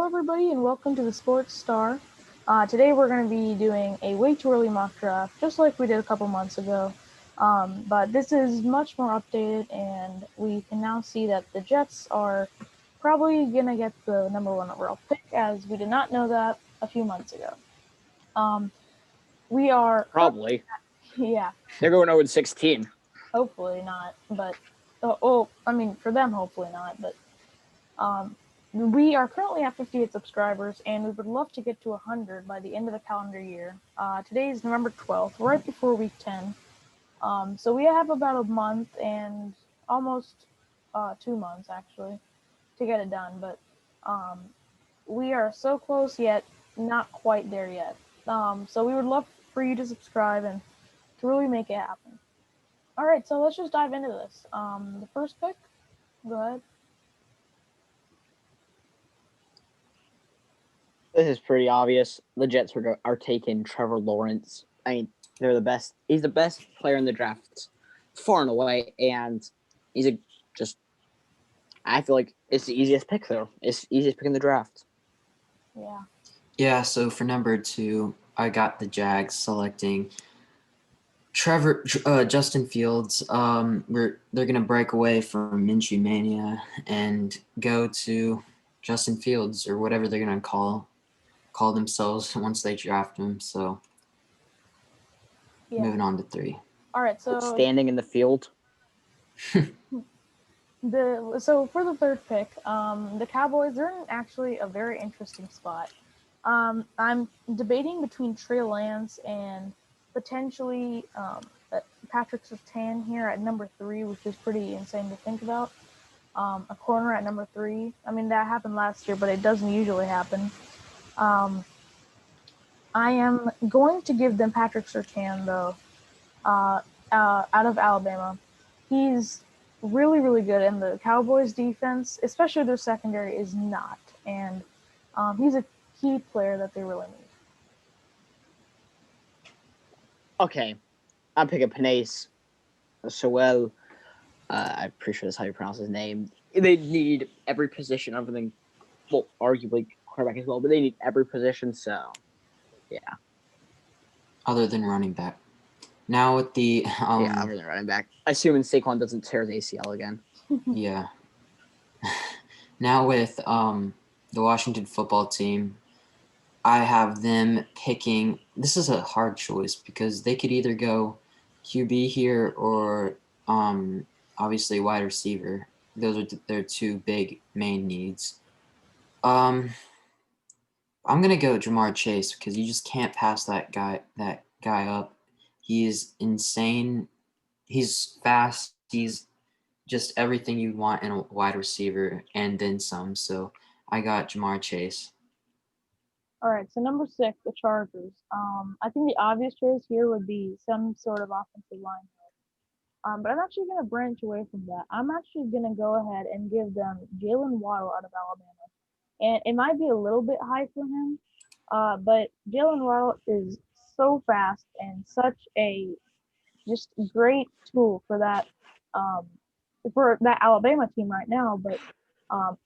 everybody, and welcome to the Sports Star. Today, we're going to be doing a way too early mock draft, just like we did a couple months ago. But this is much more updated, and we can now see that the Jets are probably going to get the number one overall pick, as we did not know that a few months ago. We are Probably. Yeah. They're going 0-16. Hopefully not, but for them, hopefully not. But we are currently at 58 subscribers, and we would love to get to 100 by the end of the calendar year. Today is November 12th, right before week 10. So we have about a month and almost 2 months, actually, to get it done. But we are so close, yet not quite there yet. So we would love for you to subscribe and to really make it happen. All right, so let's just dive into this. The first pick, go ahead. This is pretty obvious. The Jets are taking Trevor Lawrence. I mean, they're the best. He's the best player in the draft, far and away. And I feel like it's the easiest pick, though. It's the easiest pick in the draft. Yeah. Yeah, so for number 2, I got the Jags selecting Justin Fields. They're gonna break away from Minshew mania and go to Justin Fields or whatever they're gonna call themselves once they draft him. So moving on to 3. All right, so standing in the field. So for the third pick, the Cowboys, they're in actually a very interesting spot. I'm debating between Trey Lance and potentially Patrick Surtain here at number 3, which is pretty insane to think about. A corner at number 3. I mean, that happened last year, but it doesn't usually happen. I am going to give them Patrick Surtain, though, out of Alabama. He's really, really good, and the Cowboys' defense, especially their secondary, is not. And he's a key player that they really need. Okay, I'm picking Panay Sewell. I'm pretty sure that's how you pronounce his name. They need every position other than, well, arguably quarterback as well, but they need every position, so, yeah. Other than running back. Now with the other than running back. Assuming Saquon doesn't tear his ACL again. Yeah. Now with the Washington football team, I have them picking. This is a hard choice because they could either go QB here or obviously wide receiver. Those are their 2 big main needs. I'm gonna go Jamar Chase because you just can't pass that guy up. He is insane. He's fast. He's just everything you want in a wide receiver and then some. So I got Jamar Chase. All right, so number 6, the Chargers. I think the obvious choice here would be some sort of offensive line help. But I'm actually going to branch away from that. I'm actually going to go ahead and give them Jalen Waddle out of Alabama. And it might be a little bit high for him, but Jalen Waddle is so fast and such a just great tool for that Alabama team right now. But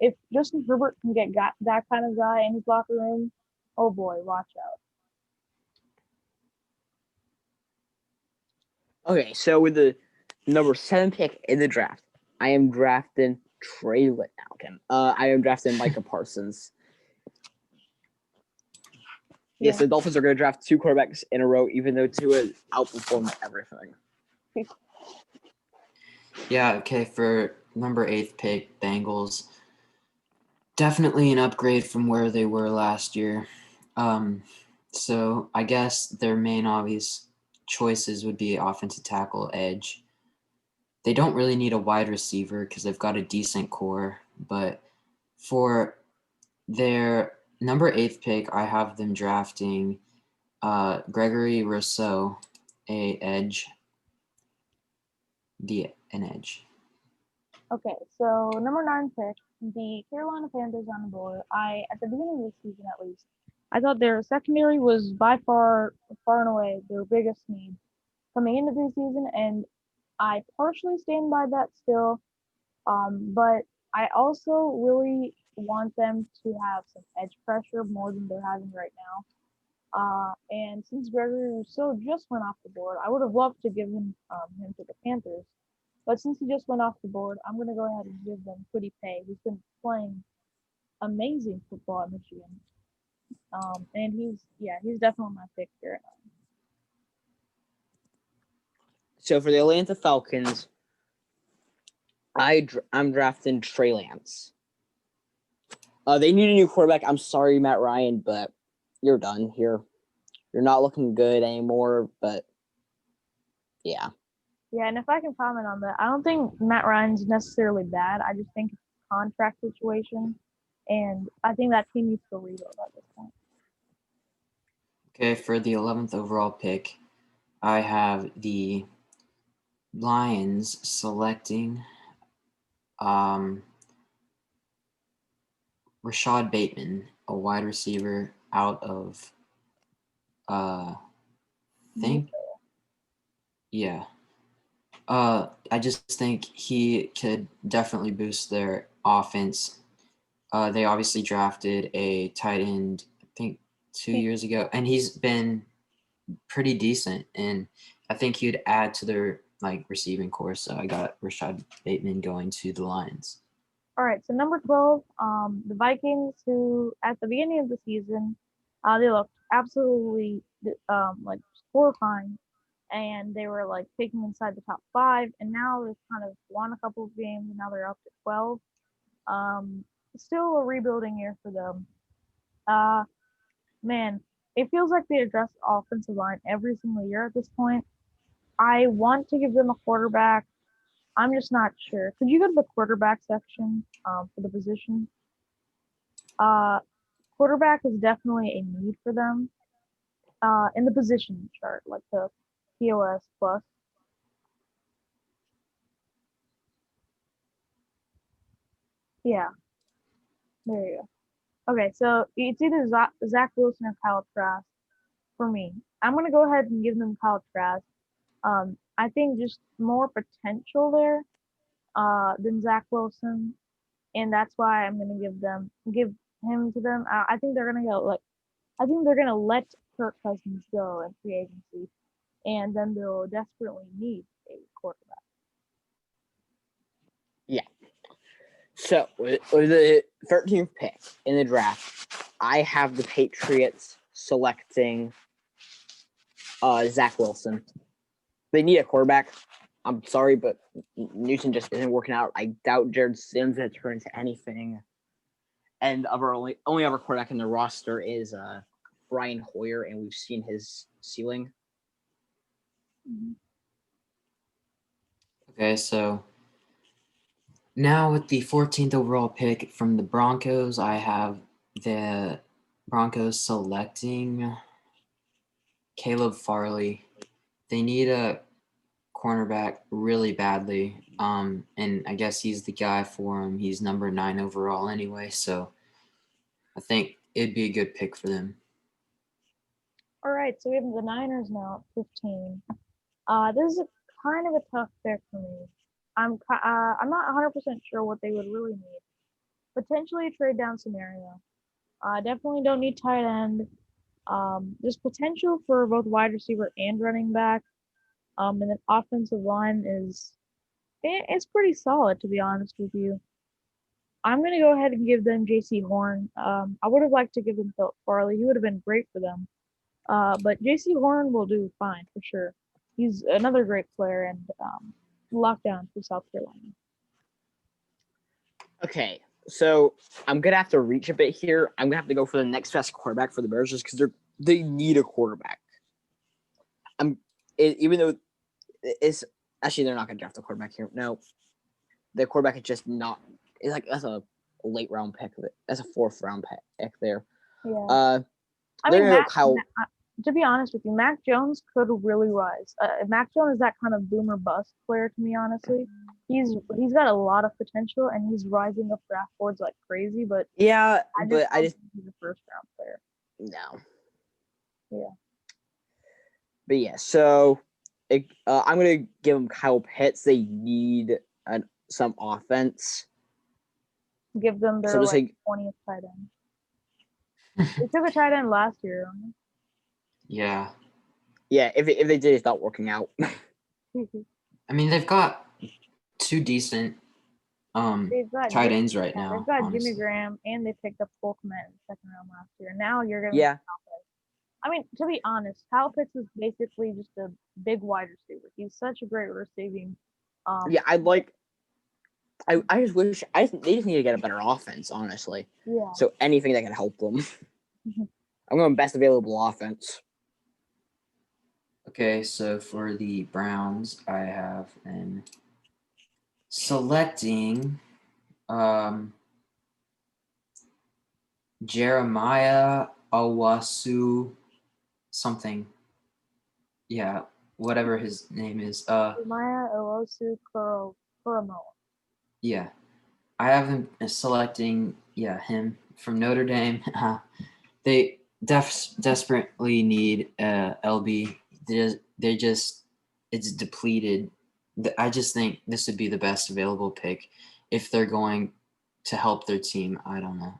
if Justin Herbert can get that kind of guy in his locker room, oh boy, watch out. Okay, so with the number 7 pick in the draft, I am drafting Trey Litnalkin. I am drafting Micah Parsons. Yes, the Dolphins are going to draft 2 quarterbacks in a row, even though 2 has outperformed everything. Yeah, okay, for number 8 pick, Bengals. Definitely an upgrade from where they were last year. So I guess their main obvious choices would be offensive tackle, edge. They don't really need a wide receiver because they've got a decent core. But for their number 8 pick, I have them drafting Gregory Rousseau, an edge. Okay, so number 9 pick, the Carolina Panthers on the board. At the beginning of the season at least, I thought their secondary was by far and away their biggest need coming into the season, and I partially stand by that still. But I also really want them to have some edge pressure more than they're having right now. And since Gregory Rousseau just went off the board, I would have loved to give him to the Panthers. But since he just went off the board, I'm going to go ahead and give them Kwity Paye, who's been playing amazing football at Michigan. And he's definitely my pick here. So for the Atlanta Falcons, I'm drafting Trey Lance. They need a new quarterback. I'm sorry, Matt Ryan, but you're done here. You're not looking good anymore, but yeah. Yeah, and if I can comment on that, I don't think Matt Ryan's necessarily bad. I just think it's a contract situation, and I think that team needs to rebuild at this point. Okay, for the 11th overall pick, I have the Lions selecting Rashad Bateman, a wide receiver out of I just think he could definitely boost their offense. They obviously drafted a tight end, I think 2 years ago, and he's been pretty decent, and I think he would add to their receiving core. So I got Rashad Bateman going to the Lions. All right, so number 12, the Vikings, who at the beginning of the season, they looked absolutely horrifying, and they were picking inside the top 5, and now they've kind of won a couple of games, and now they're up to 12. Still a rebuilding year for them. Man, it feels like they address the offensive line every single year at this point. I want to give them a quarterback. I'm just not sure. Could you go to the quarterback section for the position? Quarterback is definitely a need for them. In the position chart, like the POS plus. Yeah, there you go. Okay, so it's either Zack Wilson or Kyle Trask for me. I'm gonna go ahead and give them Kyle Trask. I think just more potential there than Zack Wilson, and that's why I'm gonna give him to them. I think they're gonna go I think they're gonna let Kirk Cousins go in free agency, and then they'll desperately need a quarterback. Yeah. So with the 13th pick in the draft, I have the Patriots selecting Zack Wilson. They need a quarterback. I'm sorry, but Newton just isn't working out. I doubt Jared Sims has turned into anything. And our only other quarterback in the roster is Brian Hoyer, and we've seen his ceiling. Mm-hmm. Okay, so now with the 14th overall pick from the Broncos, I have the Broncos selecting Caleb Farley. They need a cornerback really badly, and I guess he's the guy for him. He's number 9 overall anyway, so I think it'd be a good pick for them. All right, so we have the Niners now at 15. This is kind of a tough pick for me. I'm not 100% sure what they would really need. Potentially a trade down scenario. Definitely don't need tight end. There's potential for both wide receiver and running back. And then offensive line it's pretty solid, to be honest with you. I'm gonna go ahead and give them J.C. Horn. I would have liked to give them Philip Farley. He would have been great for them. But J.C. Horn will do fine for sure. He's another great player and lockdown for South Carolina. Okay, so I'm gonna have to reach a bit here. I'm gonna have to go for the next best quarterback for the Bears just because they need a quarterback. Even though it's actually they're not gonna draft a quarterback here. No, the quarterback is just not. It's that's a late round pick. That's a 4th round pick there. Yeah. I mean, to be honest with you, Mac Jones could really rise. Mac Jones is that kind of boomer bust player to me, honestly. He's got a lot of potential and he's rising up draft boards like crazy. But yeah, I just he's a 1st round player. No. Yeah. But yeah, so I'm gonna give them Kyle Pitts. They need some offense. give them So their just like 20th tight end. They took a tight end last year. Yeah. yeah, if they did, it's not working out. I mean, they've got two decent They've got tight ends right they've now, got Jimmy honestly. Graham, and they picked up Cole Kmet in the second round last year. Now you're gonna Yeah, I mean, to be honest, Kyle Pitts is basically just a big wide receiver. He's such a great receiving. yeah. I just wish they just need to get a better offense, honestly. Yeah. So anything that can help them. I'm going best available offense. Okay, so for the Browns, I have them selecting Jeremiah Owasu something. Yeah, whatever his name is. Maya Olosu Koromoa. Yeah. I have them selecting him from Notre Dame. They desperately need LB. They just it's depleted. I just think this would be the best available pick if they're going to help their team. I don't know.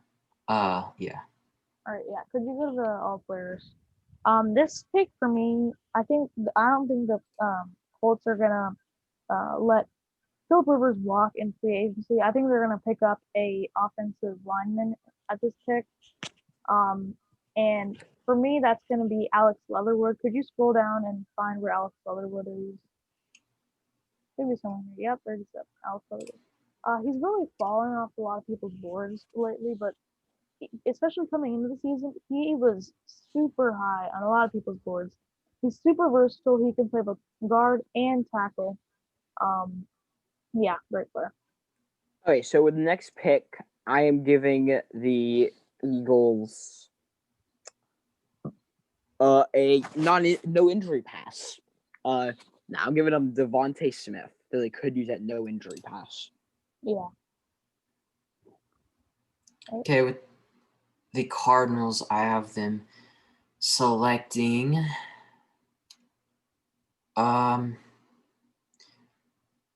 Yeah. All right, yeah. Could you go to the all players? This pick for me, I don't think the Colts are gonna let Philip Rivers walk in free agency. I think they're gonna pick up a offensive lineman at this pick. And for me, that's gonna be Alex Leatherwood. Could you scroll down and find where Alex Leatherwood is? Should be somewhere here. Yep, 37. Alex Leatherwood. He's really fallen off a lot of people's boards lately, but especially coming into the season, he was super high on a lot of people's boards. He's super versatile. He can play both guard and tackle. Yeah, great player. Okay, so with the next pick, I am giving the Eagles a no injury pass. Now I'm giving them Devontae Smith. That they could use that no injury pass. Yeah. Okay, with the Cardinals, I have them selecting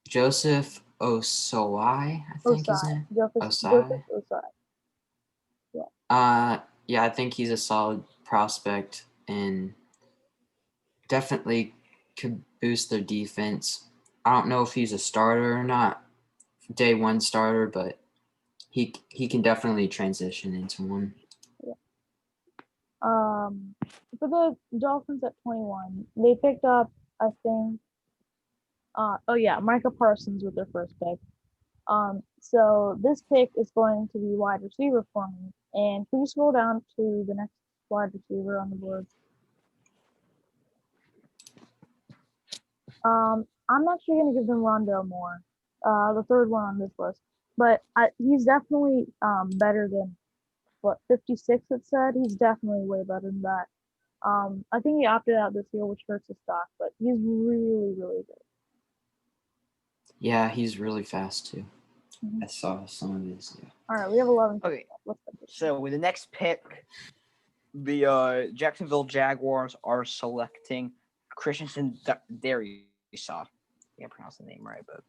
Joseph Osai, I think his name. Joseph Osai. Yeah. Yeah, I think he's a solid prospect and definitely could boost their defense. I don't know if he's a starter or not, day one starter, but he can definitely transition into one. Yeah. For the Dolphins at 21, they picked up, I think, Micah Parsons with their first pick. So this pick is going to be wide receiver for me. And can you scroll down to the next wide receiver on the board? I'm actually going to give them Rondell Moore, the third one on this list. But he's definitely better than what 56 it said. He's definitely way better than that. I think he opted out this year, which hurts his stock, but he's really, really good. Yeah, he's really fast too. Mm-hmm. I saw some of his. Yeah. All right, we have 11. Okay, so with the next pick, the Jacksonville Jaguars are selecting Christensen Darius. Can't pronounce the name right, but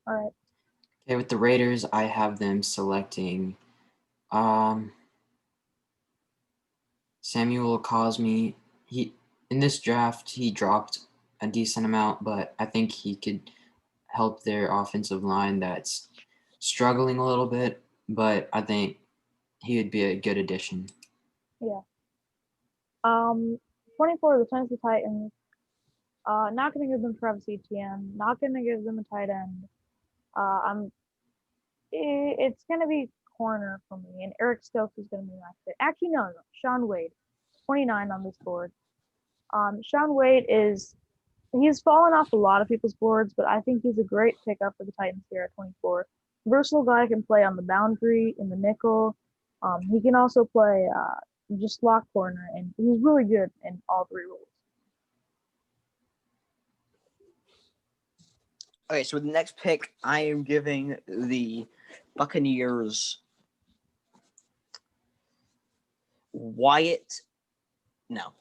all right. Okay, with the Raiders, I have them selecting Samuel Cosme. In this draft he dropped a decent amount, but I think he could help their offensive line that's struggling a little bit, but I think he would be a good addition. Yeah. 24, the Tennessee Titans. Not going to give them Travis Etienne. Not going to give them a tight end. It's going to be corner for me, and Eric Stokes is going to be my fit. Actually, no. Shaun Wade, 29 on this board. Shaun Wade he's fallen off a lot of people's boards, but I think he's a great pickup for the Titans here at 24. Versatile guy, can play on the boundary, in the nickel. He can also play just lock corner, and he's really good in all three roles. okay, so with the next pick, I am giving the Buccaneers Wyatt. No.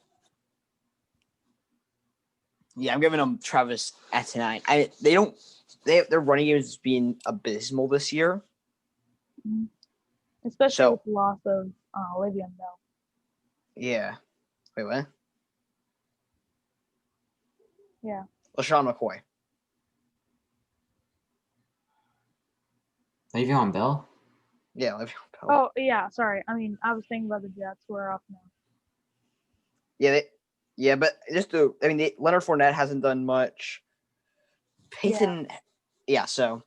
Yeah, I'm giving them Travis Etienne. They don't their running game has been abysmal this year. Especially with the loss of Le'Veon Bell. Yeah. Wait, what? Yeah. LaShawn McCoy. Le'Veon Bell? Yeah, Le'Veon Bell. Oh, yeah, sorry. I mean, I was thinking about the Jets. We're up now. Yeah, but Leonard Fournette hasn't done much. Peyton, so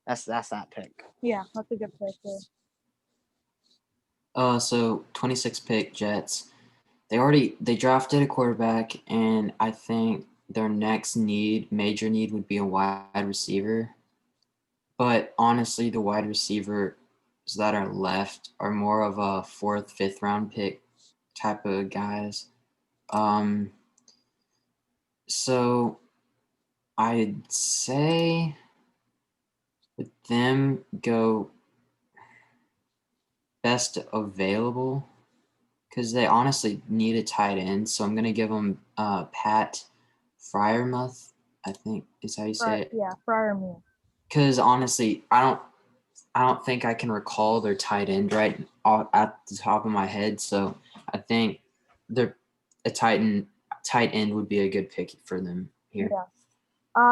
that's that pick. Yeah, that's a good pick there. So 26th pick Jets. They drafted a quarterback, and I think their next major need would be a wide receiver. But honestly, the wide receivers that are left are more of a 4th, 5th round pick type of guys. So I'd say with them go best available because they honestly need a tight end. So I'm going to give them Pat Freiermuth, I think is how you say it. Yeah, Freiermuth. Because honestly, I don't think I can recall their tight end right at the top of my head. So I think a tight end would be a good pick for them here. Yeah.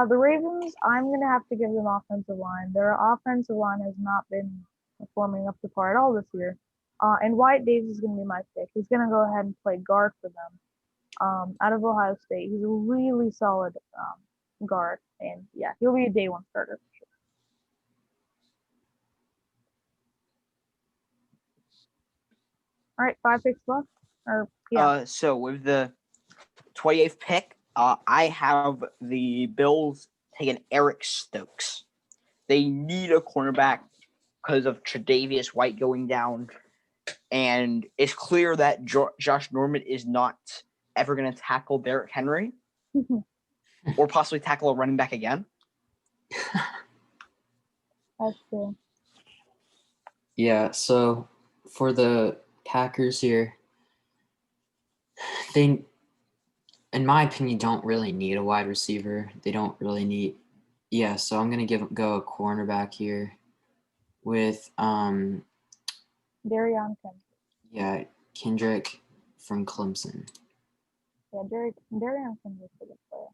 The Ravens, I'm going to have to give them offensive line. Their offensive line has not been performing up to par at all this year. And Wyatt Davis is going to be my pick. He's going to go ahead and play guard for them out of Ohio State. He's a really solid guard. And, yeah, he'll be a day one starter for sure. All right, 5 picks left. So with the 28th pick, I have the Bills taking Eric Stokes. They need a cornerback because of Tre'Davious White going down, and it's clear that Josh Norman is not ever going to tackle Derrick Henry or possibly tackle a running back again. That's true. Yeah, so for the Packers here, they, in my opinion, don't really need a wide receiver. They don't really need – yeah, so I'm going to go a cornerback here with Darion Kendrick. Yeah, Kendrick from Clemson. Yeah, Darion Kendrick's a good player.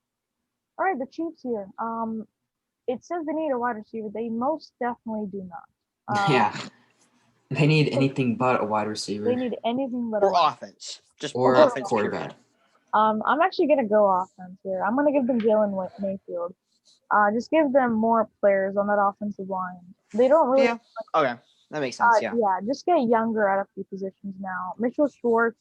All right, the Chiefs here. It says they need a wide receiver. They most definitely do not. Yeah. They need anything but a wide receiver. They need anything but or offense. Or offense, quarterback. period. I'm actually going to go offense here. I'm going to give them Jalen Mayfield. Just give them more players on that offensive line. They don't really. Yeah. Okay. That makes sense. Yeah. Just get younger at a few positions now. Mitchell Schwartz,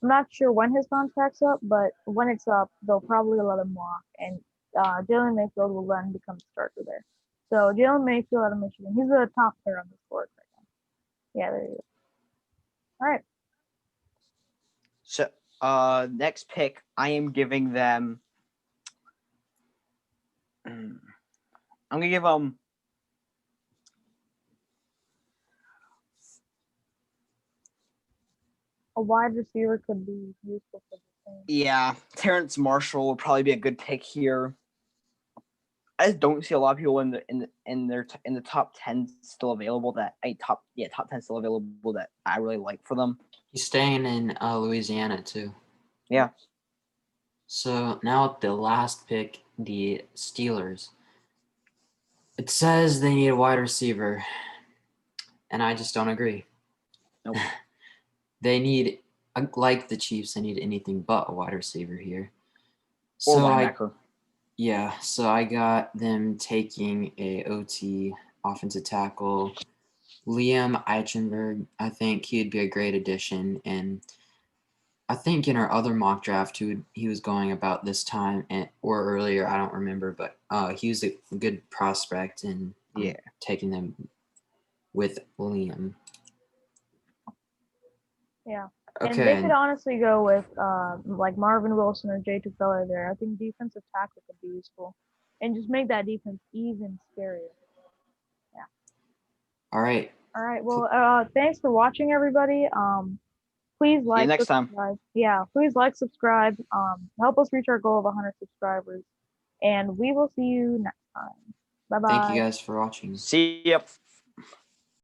I'm not sure when his contract's up, but when it's up, they'll probably let him walk. And Jalen Mayfield will then become the starter there. So Jalen Mayfield out of Michigan. He's the top player on this board right now. Yeah, there you go. All right. So, next pick, I am giving them. I'm gonna give them. A wide receiver could be useful for the team. Yeah, Terrence Marshall will probably be a good pick here. I just don't see a lot of people in the top 10 still available top 10 still available that I really like for them. He's staying in Louisiana too. Yeah. So now the last pick, the Steelers. It says they need a wide receiver, and I just don't agree. Nope. They need, like the Chiefs, they need anything but a wide receiver here. Or linebacker. So I got them taking a OT offensive tackle, Liam Eichenberg. I think he'd be a great addition, and I think in our other mock draft, he was going about this time or earlier. I don't remember, but he was a good prospect, and taking them with Liam. Yeah. Okay. And they could honestly go with like Marvin Wilson or Jay Tufele there. I think defensive tackle could be useful, and just make that defense even scarier. Yeah. All right. Well, thanks for watching, everybody. Please like. See you next subscribe. time. Yeah. Please like, subscribe. Help us reach our goal of 100 subscribers, and we will see you next time. Bye bye. Thank you guys for watching. See ya.